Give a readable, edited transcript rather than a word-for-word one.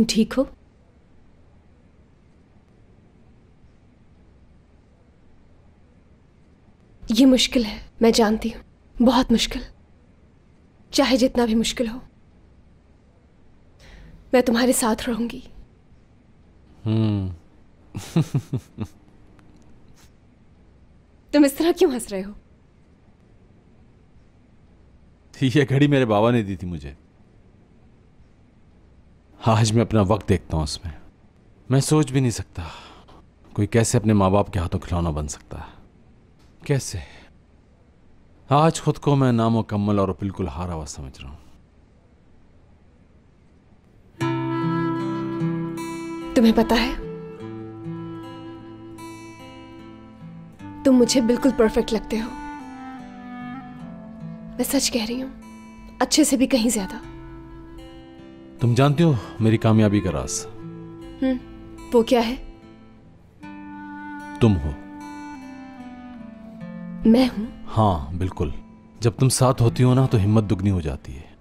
तुम ठीक हो? ये मुश्किल है, मैं जानती हूं, बहुत मुश्किल। चाहे जितना भी मुश्किल हो, मैं तुम्हारे साथ रहूंगी। तुम इस तरह क्यों हंस रहे हो? ये घड़ी मेरे बाबा ने दी थी मुझे। आज मैं अपना वक्त देखता हूं उसमें। मैं सोच भी नहीं सकता कोई कैसे अपने माँ बाप के हाथों खिलौना बन सकता है। कैसे? आज खुद को मैं नामुकम्मल और बिल्कुल हारा हुआ समझ रहा हूं। तुम्हें पता है, तुम मुझे बिल्कुल परफेक्ट लगते हो। मैं सच कह रही हूं, अच्छे से भी कहीं ज्यादा। तुम जानती हो मेरी कामयाबी का राज? वो क्या है? तुम हो। मैं हूं? हाँ बिल्कुल। जब तुम साथ होती हो ना तो हिम्मत दुगनी हो जाती है।